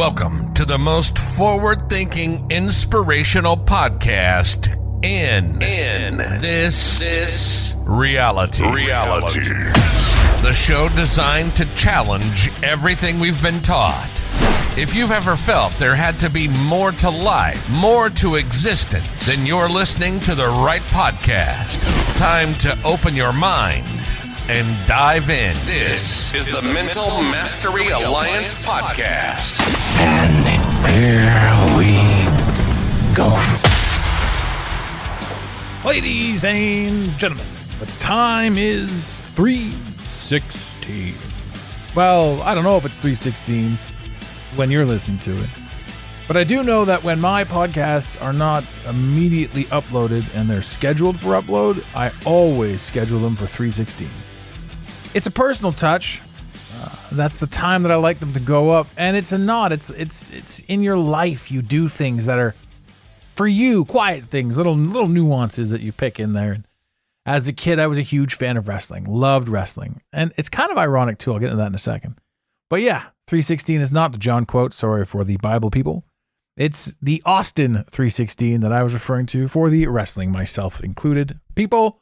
Welcome to the most forward-thinking, inspirational podcast in this reality. The show designed to challenge everything we've been taught. If you've ever felt there had to be more to life, more to existence, then you're listening to the right podcast. Time to open your mind and dive in. This is the Mental Mastery Alliance podcast. And here we go. Ladies and gentlemen, the time is 3:16. Well, I don't know if it's 3:16 when you're listening to it, but I do know that when my podcasts are not immediately uploaded and they're scheduled for upload, I always schedule them for 3:16. It's a personal touch. That's the time that I like them to go up, and it's a nod. It's in your life. You do things that are for you, quiet things, little nuances that you pick in there. As a kid, I was a huge fan of wrestling, loved wrestling, and it's kind of ironic too. I'll get into that in a second. But yeah, 3:16 is not the John quote. Sorry for the Bible people. It's the Austin 3:16 that I was referring to for the wrestling, myself included. People,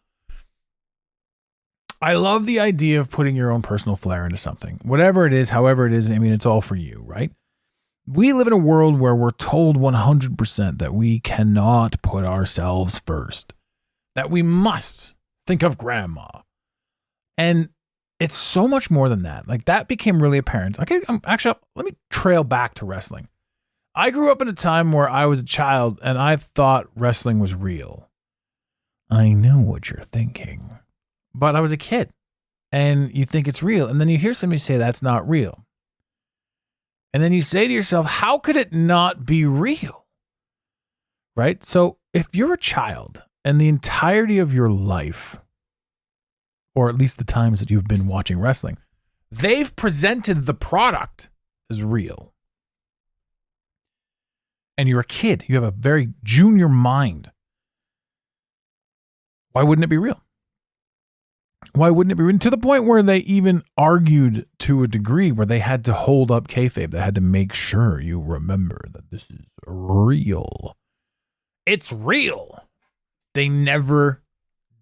I love the idea of putting your own personal flair into something. Whatever it is, however it is, I mean, it's all for you, right? We live in a world where we're told 100% that we cannot put ourselves first, that we must think of grandma. And it's so much more than that. Like, that became really apparent. Okay, actually, let me trail back to wrestling. I grew up in a time where I was a child and I thought wrestling was real. I know what you're thinking. But I was a kid, and you think it's real, and then you hear somebody say that's not real. And then you say to yourself, how could it not be real? Right? So if you're a child and the entirety of your life, or at least the times that you've been watching wrestling, they've presented the product as real. And you're a kid, you have a very junior mind. Why wouldn't it be real? Why wouldn't it be written to the point where they even argued to a degree where they had to hold up kayfabe? They had to make sure you remember that this is real. It's real. They never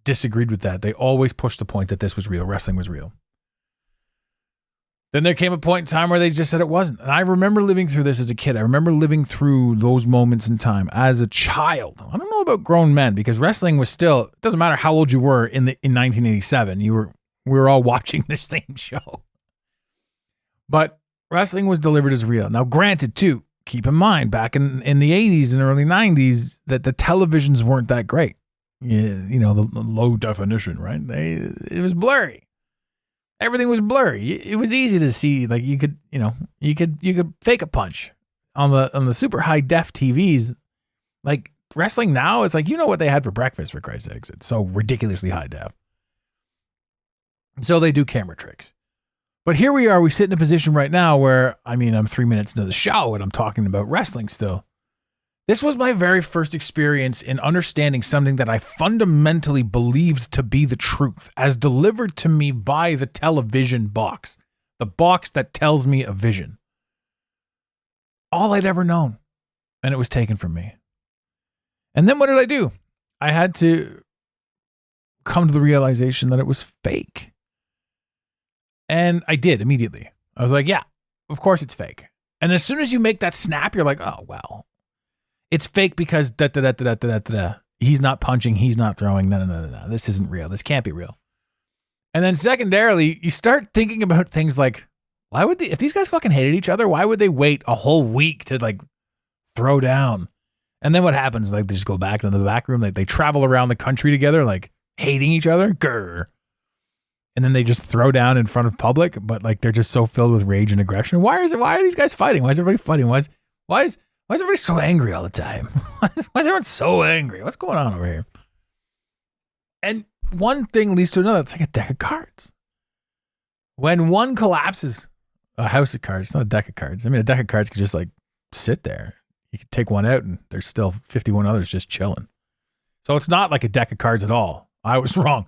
disagreed with that. They always pushed the point that this was real. Wrestling was real. Then there came a point in time where they just said it wasn't. And I remember living through this as a kid. I remember living through those moments in time as a child. I don't know about grown men, because wrestling was still, it doesn't matter how old you were in 1987, we were all watching the same show. But wrestling was delivered as real. Now, granted, too, keep in mind, back in the 80s and early 90s, that the televisions weren't that great. You know, the low definition, right? It was blurry. Everything was blurry. It was easy to see. Like, you could fake a punch on the super high def TVs. Like, wrestling now is like, you know what they had for breakfast, for Christ's sakes. It's so ridiculously high def. So they do camera tricks. But here we are. We sit in a position right now where, I mean, I'm 3 minutes into the show and I'm talking about wrestling still. This was my very first experience in understanding something that I fundamentally believed to be the truth, as delivered to me by the television box, the box that tells me a vision. All I'd ever known, and it was taken from me. And then what did I do? I had to come to the realization that it was fake. And I did immediately. I was like, yeah, of course it's fake. And as soon as you make that snap, you're like, oh, well. It's fake because he's not punching, he's not throwing. No. This isn't real. This can't be real. And then secondarily, you start thinking about things like, why would if these guys fucking hated each other, why would they wait a whole week to like throw down? And then what happens? Like, they just go back into the back room. Like, they travel around the country together, like hating each other. Grr. And then they just throw down in front of public, but like they're just so filled with rage and aggression. Why are these guys fighting? Why is everybody fighting? Why is everybody so angry all the time? Why is everyone so angry? What's going on over here? And one thing leads to another. It's like a deck of cards. When one collapses, a house of cards, not a deck of cards. I mean, a deck of cards could just like sit there. You could take one out and there's still 51 others just chilling. So it's not like a deck of cards at all. I was wrong.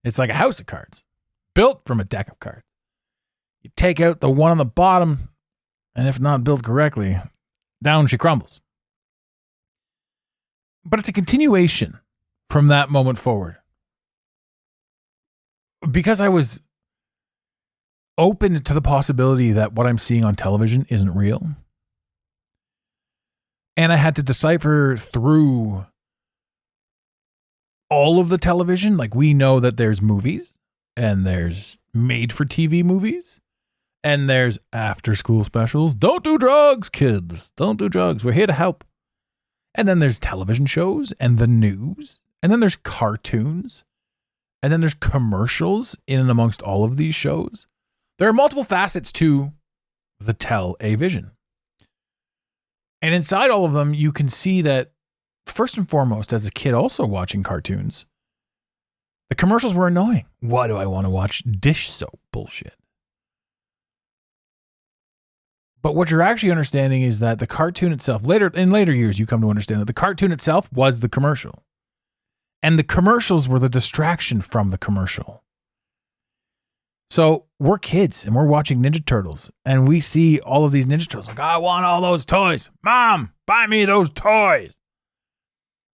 It's like a house of cards built from a deck of cards. You take out the one on the bottom And if not built correctly, down she crumbles. But it's a continuation from that moment forward. Because I was open to the possibility that what I'm seeing on television isn't real. And I had to decipher through all of the television. Like, we know that there's movies and there's made for TV movies and there's after school specials. Don't do drugs, kids. Don't do drugs. We're here to help. And then there's television shows and the news. And then there's cartoons. And then there's commercials in and amongst all of these shows. There are multiple facets to the television. And inside all of them, you can see that, first and foremost, as a kid also watching cartoons, the commercials were annoying. Why do I want to watch dish soap bullshit? But what you're actually understanding is that the cartoon itself, in later years, you come to understand that the cartoon itself was the commercial. And the commercials were the distraction from the commercial. So we're kids and we're watching Ninja Turtles and we see all of these Ninja Turtles. Like, I want all those toys. Mom, buy me those toys.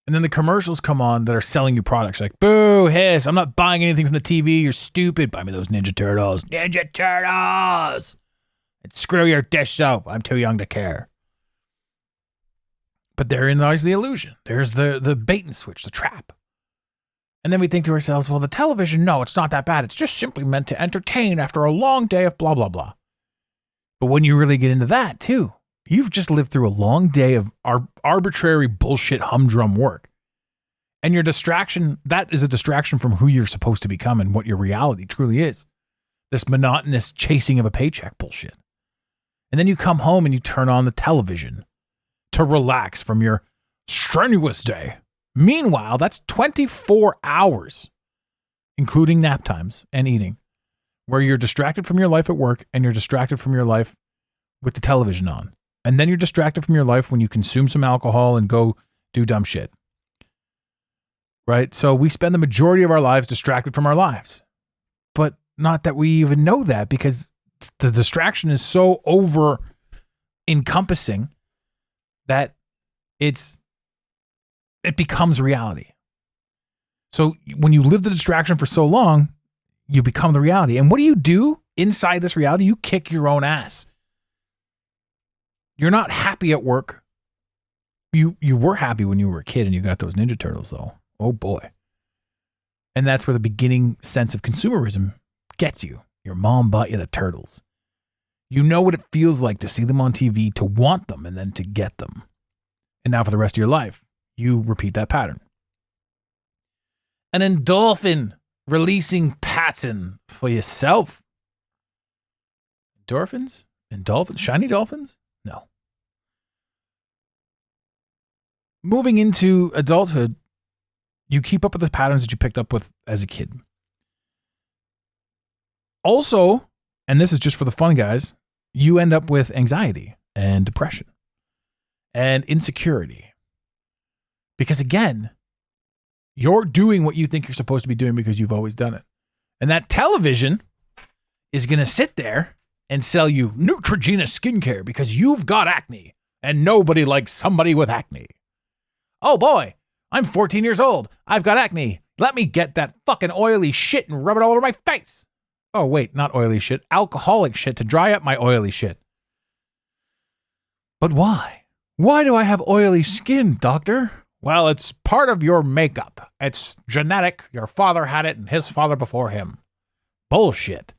And then the commercials come on that are selling you products. Like, boo, hiss, I'm not buying anything from the TV. You're stupid. Buy me those Ninja Turtles. Ninja Turtles. And screw your dish soap. I'm too young to care. But therein lies the illusion. There's the bait and switch, the trap. And then we think to ourselves, well, the television, no, it's not that bad. It's just simply meant to entertain after a long day of blah, blah, blah. But when you really get into that, too, you've just lived through a long day of arbitrary bullshit humdrum work. And your distraction, that is a distraction from who you're supposed to become and what your reality truly is. This monotonous chasing of a paycheck bullshit. And then you come home and you turn on the television to relax from your strenuous day. Meanwhile, that's 24 hours, including nap times and eating, where you're distracted from your life at work and you're distracted from your life with the television on. And then you're distracted from your life when you consume some alcohol and go do dumb shit. Right? So we spend the majority of our lives distracted from our lives. But not that we even know that, because the distraction is so over encompassing that it becomes reality. So when you live the distraction for so long, you become the reality. And what do you do inside this reality? You kick your own ass. You're not happy at work. You were happy when you were a kid and you got those Ninja Turtles, though. Oh boy. And that's where the beginning sense of consumerism gets you. Your mom bought you the turtles. You know what it feels like to see them on TV, to want them, and then to get them. And now for the rest of your life, you repeat that pattern. An endorphin releasing pattern for yourself. Endorphins? Dolphins? Shiny dolphins? No. Moving into adulthood, you keep up with the patterns that you picked up with as a kid. Also, and this is just for the fun guys, you end up with anxiety and depression and insecurity. Because again, you're doing what you think you're supposed to be doing because you've always done it. And that television is going to sit there and sell you Neutrogena skincare because you've got acne and nobody likes somebody with acne. Oh boy, I'm 14 years old. I've got acne. Let me get that fucking oily shit and rub it all over my face. Oh wait, not oily shit, alcoholic shit to dry up my oily shit. But why? Why do I have oily skin, doctor? Well, it's part of your makeup. It's genetic. Your father had it and his father before him. Bullshit.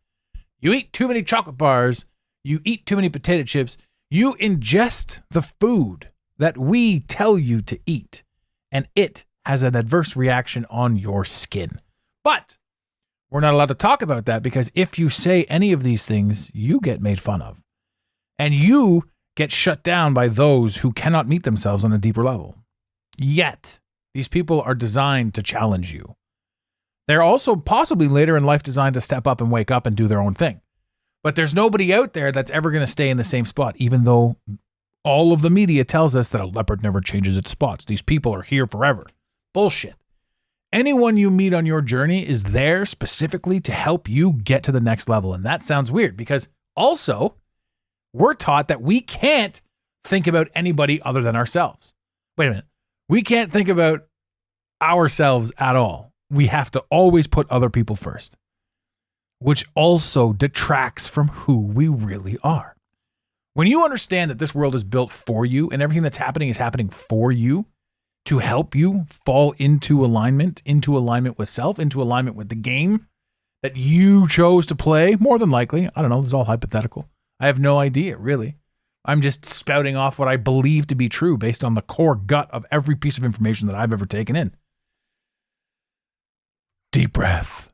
You eat too many chocolate bars. You eat too many potato chips. You ingest the food that we tell you to eat, and it has an adverse reaction on your skin. But we're not allowed to talk about that because if you say any of these things, you get made fun of. And you get shut down by those who cannot meet themselves on a deeper level. Yet, these people are designed to challenge you. They're also possibly later in life designed to step up and wake up and do their own thing. But there's nobody out there that's ever going to stay in the same spot, even though all of the media tells us that a leopard never changes its spots. These people are here forever. Bullshit. Anyone you meet on your journey is there specifically to help you get to the next level. And that sounds weird because also We're taught that we can't think about anybody other than ourselves. Wait a minute. We can't think about ourselves at all. We have to always put other people first, which also detracts from who we really are. When you understand that this world is built for you and everything that's happening is happening for you to help you fall into alignment with self, into alignment with the game that you chose to play, more than likely. I don't know. This is all hypothetical. I have no idea, really. I'm just spouting off what I believe to be true based on the core gut of every piece of information that I've ever taken in. Deep breath.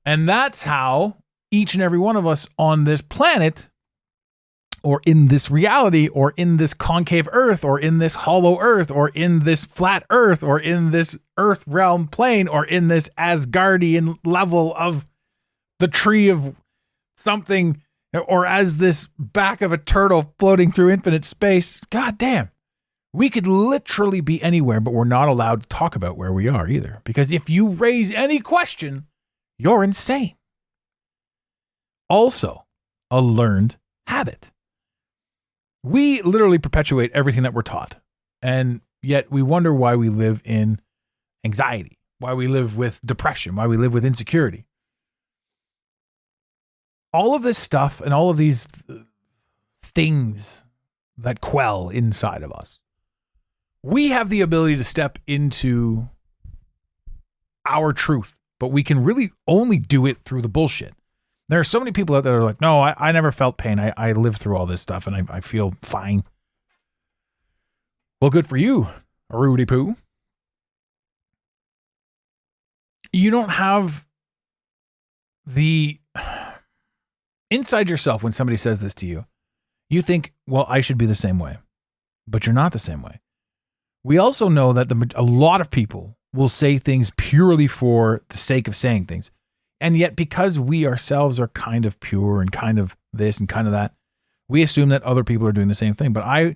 And that's how each and every one of us on this planet, or in this reality, or in this concave earth, or in this hollow earth, or in this flat earth, or in this earth realm plane, or in this Asgardian level of the tree of something, or as this back of a turtle floating through infinite space. God damn. We could literally be anywhere, but we're not allowed to talk about where we are either. Because if you raise any question, you're insane. Also, a learned habit. We literally perpetuate everything that we're taught. And yet we wonder why we live in anxiety, why we live with depression, why we live with insecurity. All of this stuff and all of these things that quell inside of us, we have the ability to step into our truth, but we can really only do it through the bullshit. There are so many people out there that are like, no, I never felt pain. I lived through all this stuff and I feel fine. Well, good for you, Rudy Poo. You don't have the inside yourself when somebody says this to you. You think, well, I should be the same way, but you're not the same way. We also know that a lot of people will say things purely for the sake of saying things. And yet, because we ourselves are kind of pure and kind of this and kind of that, we assume that other people are doing the same thing. But I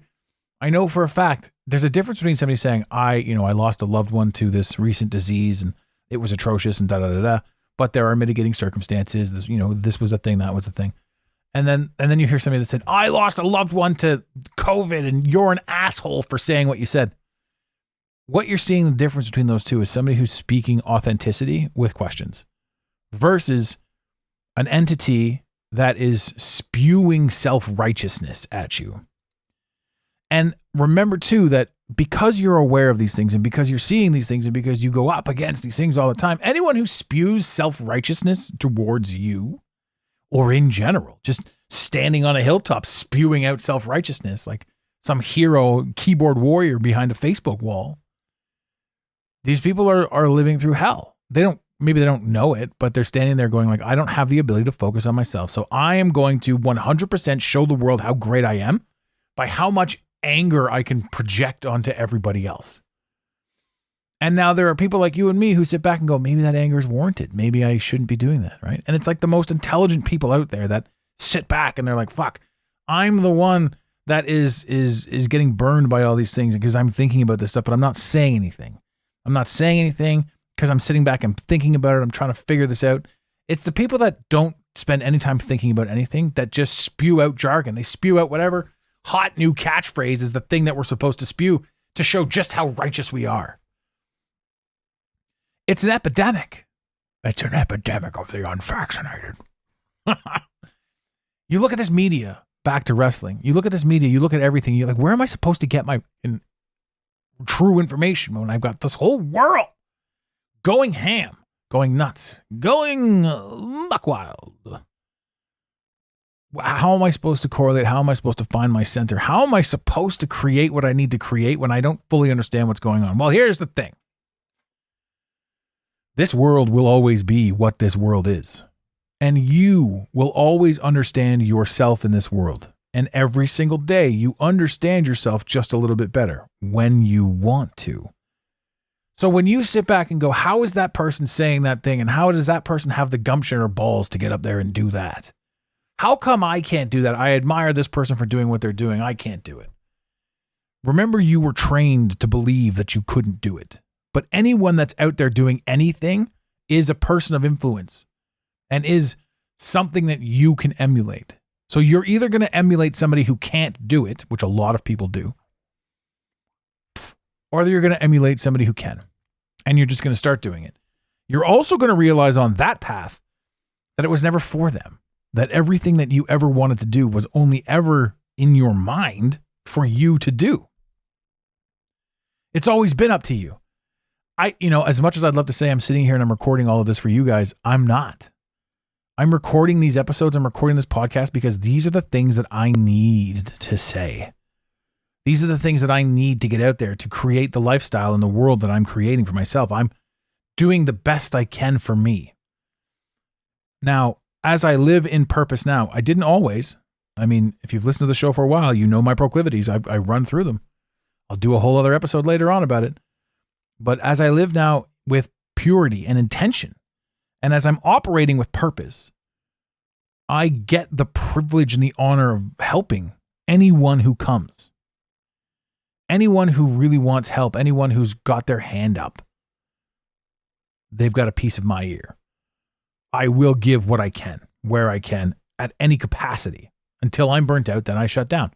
know for a fact there's a difference between somebody saying, I lost a loved one to this recent disease and it was atrocious and da-da-da-da, but there are mitigating circumstances. This was a thing, that was a thing. And then you hear somebody that said, I lost a loved one to COVID and you're an asshole for saying what you said. What you're seeing the difference between those two is somebody who's speaking authenticity with questions versus an entity that is spewing self-righteousness at you. And remember too, that because you're aware of these things and because you're seeing these things and because you go up against these things all the time, anyone who spews self-righteousness towards you or in general, just standing on a hilltop, spewing out self-righteousness like some hero keyboard warrior behind a Facebook wall, these people are living through hell. Maybe they don't know it, but they're standing there going like, I don't have the ability to focus on myself. So I am going to 100% show the world how great I am by how much anger I can project onto everybody else. And now there are people like you and me who sit back and go, maybe that anger is warranted. Maybe I shouldn't be doing that, right? And it's like the most intelligent people out there that sit back and they're like, fuck, I'm the one that is getting burned by all these things because I'm thinking about this stuff, but I'm not saying anything. I'm not saying anything because I'm sitting back and thinking about it. I'm trying to figure this out. It's the people that don't spend any time thinking about anything that just spew out jargon. They spew out whatever hot new catchphrase is the thing that we're supposed to spew to show just how righteous we are. It's an epidemic. It's an epidemic of the unvaccinated. You look at this media, back to wrestling. You look at this media, you look at everything. You're like, where am I supposed to get my true information when I've got this whole world going ham, going nuts, going buck wild? How am I supposed to correlate? How am I supposed to find my center? How am I supposed to create what I need to create when I don't fully understand what's going on? Well, here's the thing. This world will always be what this world is. And you will always understand yourself in this world. And every single day you understand yourself just a little bit better when you want to. So when you sit back and go, how is that person saying that thing? And how does that person have the gumption or balls to get up there and do that? How come I can't do that? I admire this person for doing what they're doing. I can't do it. Remember, you were trained to believe that you couldn't do it. But anyone that's out there doing anything is a person of influence and is something that you can emulate. So you're either going to emulate somebody who can't do it, which a lot of people do, or you're going to emulate somebody who can, and you're just going to start doing it. You're also going to realize on that path that it was never for them, that everything that you ever wanted to do was only ever in your mind for you to do. It's always been up to you. As much as I'd love to say I'm sitting here and I'm recording all of this for you guys, I'm not. I'm recording these episodes, I'm recording this podcast because these are the things that I need to say. These are the things that I need to get out there to create the lifestyle and the world that I'm creating for myself. I'm doing the best I can for me. Now, as I live in purpose now, I didn't always. I mean, if you've listened to the show for a while, you know my proclivities. I run through them. I'll do a whole other episode later on about it. But as I live now with purity and intention, and as I'm operating with purpose, I get the privilege and the honor of helping anyone who comes. Anyone who really wants help, anyone who's got their hand up, they've got a piece of my ear. I will give what I can, where I can, at any capacity. Until I'm burnt out, then I shut down.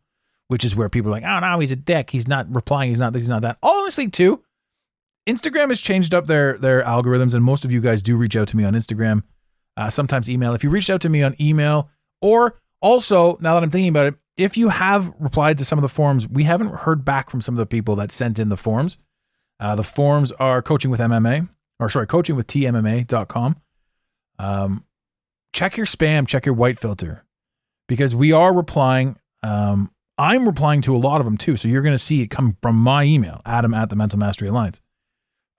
Which is where people are like, oh no, he's a dick. He's not replying. He's not this, he's not that. Honestly, too, Instagram has changed up their algorithms, and most of you guys do reach out to me on Instagram. Sometimes email. If you reached out to me on email, or also, now that I'm thinking about it, if you have replied to some of the forums, we haven't heard back from some of the people that sent in the forms. The forms are coachingwithtmma.com. Check your spam, check your white filter, because we are replying. I'm replying to a lot of them too. So you're going to see it come from my email, Adam@the-Mental-Mastery-Alliance.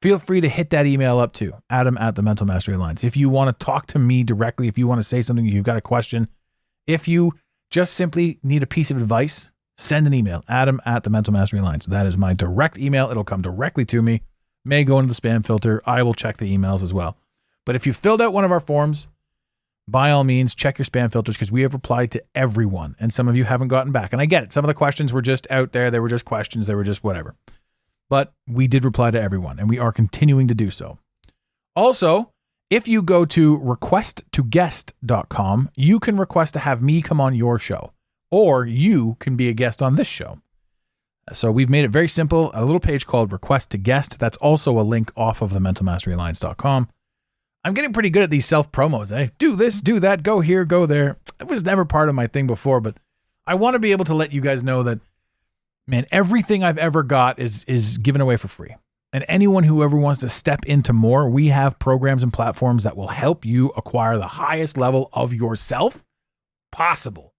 Feel free to hit that email up too, Adam@the-Mental-Mastery-Alliance. If you want to talk to me directly, if you want to say something, you've got a question, if you just simply need a piece of advice, send an email, Adam@the-Mental-Mastery-Alliance. That is my direct email. It'll come directly to me. May go into the spam filter. I will check the emails as well. But if you filled out one of our forms, by all means, check your spam filters, because we have replied to everyone, and some of you haven't gotten back. And I get it. Some of the questions were just out there. They were just questions. They were just whatever. But we did reply to everyone, and we are continuing to do so. Also, if you go to requesttogest.com, you can request to have me come on your show, or you can be a guest on this show. So we've made it very simple. A little page called Request to Guest. That's also a link off of thementalmasteryalliance.com. I'm getting pretty good at these self-promos, eh? Do this, do that, go here, go there. It was never part of my thing before, but I want to be able to let you guys know that, man, everything I've ever got is given away for free. And anyone who ever wants to step into more, we have programs and platforms that will help you acquire the highest level of yourself possible.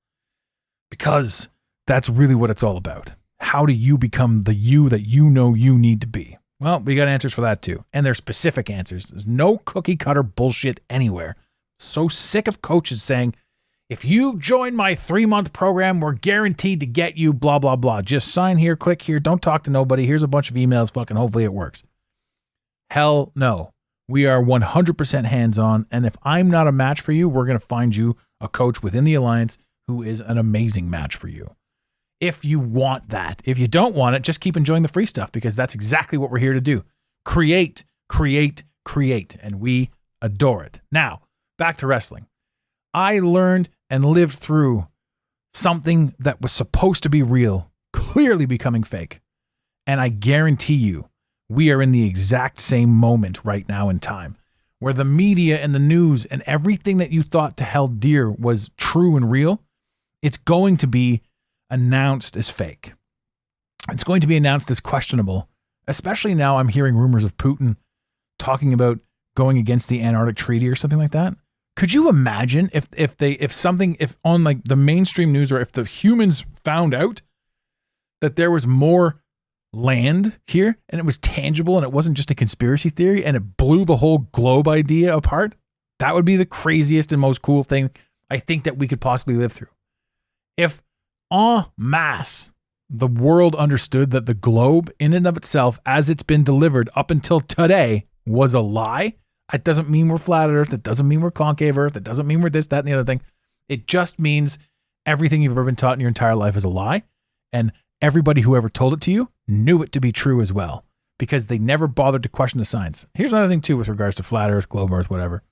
Because that's really what it's all about. How do you become the you that you know you need to be? Well, we got answers for that too. And they're specific answers. There's no cookie cutter bullshit anywhere. So sick of coaches saying, if you join my 3-month program, we're guaranteed to get you blah, blah, blah. Just sign here, click here. Don't talk to nobody. Here's a bunch of emails. Fucking hopefully it works. Hell no. We are 100% hands-on. And if I'm not a match for you, we're going to find you a coach within the Alliance who is an amazing match for you. If you want that. If you don't want it, just keep enjoying the free stuff, because that's exactly what we're here to do. Create, create, create. And we adore it. Now, back to wrestling. I learned and lived through something that was supposed to be real, clearly becoming fake. And I guarantee you, we are in the exact same moment right now in time, where the media and the news and everything that you thought to held dear was true and real, it's going to be announced as fake. It's going to be announced as questionable, especially now I'm hearing rumors of Putin talking about going against the Antarctic Treaty or something like that. Could you imagine if on like the mainstream news, or if the humans found out that there was more land here and it was tangible and it wasn't just a conspiracy theory and it blew the whole globe idea apart? That would be the craziest and most cool thing I think that we could possibly live through. If en masse the world understood that the globe in and of itself, as it's been delivered up until today, was a lie. It doesn't mean we're flat earth. It doesn't mean we're concave earth. It doesn't mean we're this, that, and the other thing. It just means everything you've ever been taught in your entire life is a lie. And everybody who ever told it to you knew it to be true as well, because they never bothered to question the science. Here's another thing too with regards to flat earth, globe earth, whatever.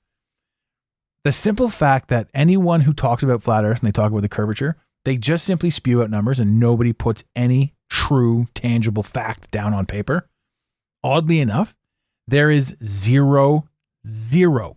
The simple fact that anyone who talks about flat earth and they talk about the curvature, they just simply spew out numbers and nobody puts any true, tangible fact down on paper. Oddly enough, there is zero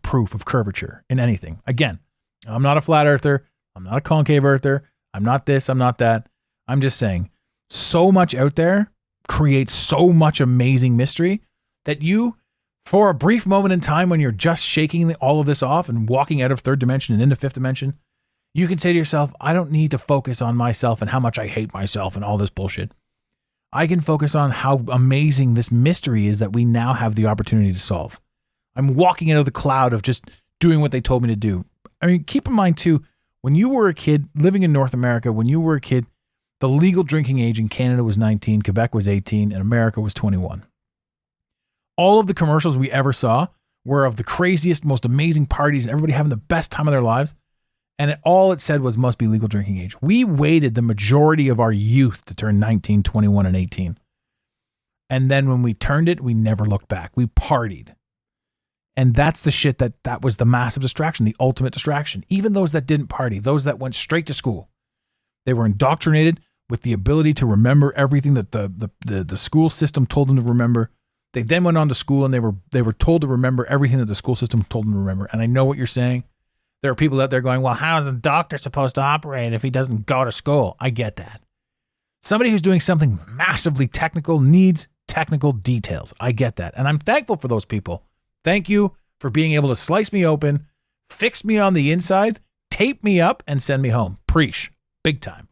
proof of curvature in anything. Again, I'm not a flat earther. I'm not a concave earther. I'm not this. I'm not that. I'm just saying so much out there creates so much amazing mystery that you, for a brief moment in time when you're just shaking all of this off and walking out of third dimension and into fifth dimension, you can say to yourself, I don't need to focus on myself and how much I hate myself and all this bullshit. I can focus on how amazing this mystery is that we now have the opportunity to solve. I'm walking out of the cloud of just doing what they told me to do. I mean, keep in mind too, when you were a kid living in North America, when you were a kid, the legal drinking age in Canada was 19, Quebec was 18, and America was 21. All of the commercials we ever saw were of the craziest, most amazing parties and everybody having the best time of their lives. And all it said was must be legal drinking age. We waited the majority of our youth to turn 19, 21, and 18. And then when we turned it, we never looked back. We partied. And that's the shit that was the massive distraction, the ultimate distraction. Even those that didn't party, those that went straight to school, they were indoctrinated with the ability to remember everything that the school system told them to remember. They then went on to school and they were told to remember everything that the school system told them to remember. And I know what you're saying. There are people out there going, well, how is a doctor supposed to operate if he doesn't go to school? I get that. Somebody who's doing something massively technical needs technical details. I get that. And I'm thankful for those people. Thank you for being able to slice me open, fix me on the inside, tape me up, and send me home. Preach. Big time.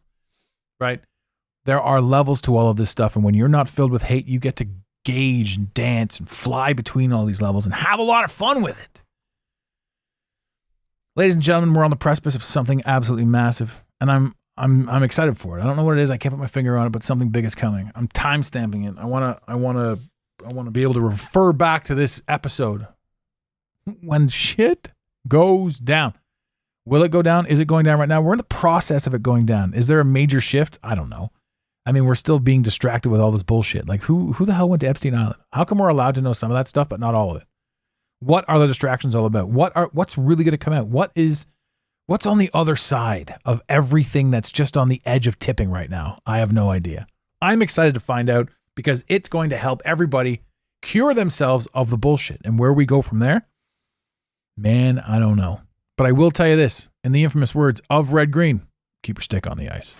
Right? There are levels to all of this stuff. And when you're not filled with hate, you get to gauge and dance and fly between all these levels and have a lot of fun with it. Ladies and gentlemen, we're on the precipice of something absolutely massive, and I'm excited for it. I don't know what it is. I can't put my finger on it, but something big is coming. I'm time stamping it. I want to be able to refer back to this episode when shit goes down. Will it go down? Is it going down right now? We're in the process of it going down. Is there a major shift? I don't know. I mean, we're still being distracted with all this bullshit. Like who the hell went to Epstein Island? How come we're allowed to know some of that stuff, but not all of it? What are the distractions all about? What's really going to come out? What's on the other side of everything that's just on the edge of tipping right now? I have no idea. I'm excited to find out because it's going to help everybody cure themselves of the bullshit. And where we go from there, man, I don't know. But I will tell you this, in the infamous words of Red Green, keep your stick on the ice.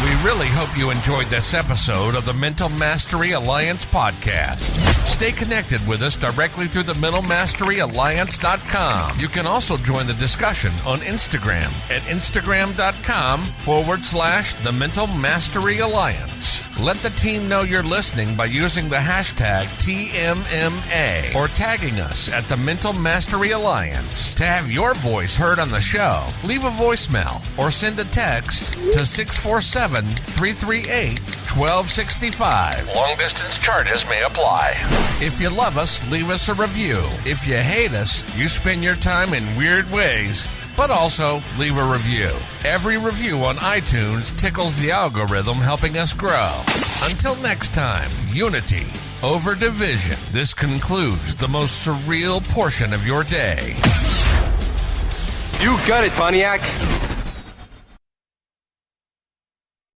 We really hope you enjoyed this episode of the Mental Mastery Alliance podcast. Stay connected with us directly through the mentalmasteryalliance.com. You can also join the discussion on Instagram at instagram.com/the Mental Mastery Alliance. Let the team know you're listening by using the hashtag TMMA or tagging us at the Mental Mastery Alliance. To have your voice heard on the show, leave a voicemail or send a text to 647-338-1265. Long distance charges may apply. If you love us, leave us a review. If you hate us, you spend your time in weird ways, but also leave a review. Every review on iTunes tickles the algorithm, helping us grow. Until next time, unity over division. This concludes the most surreal portion of your day. You got it, Pontiac.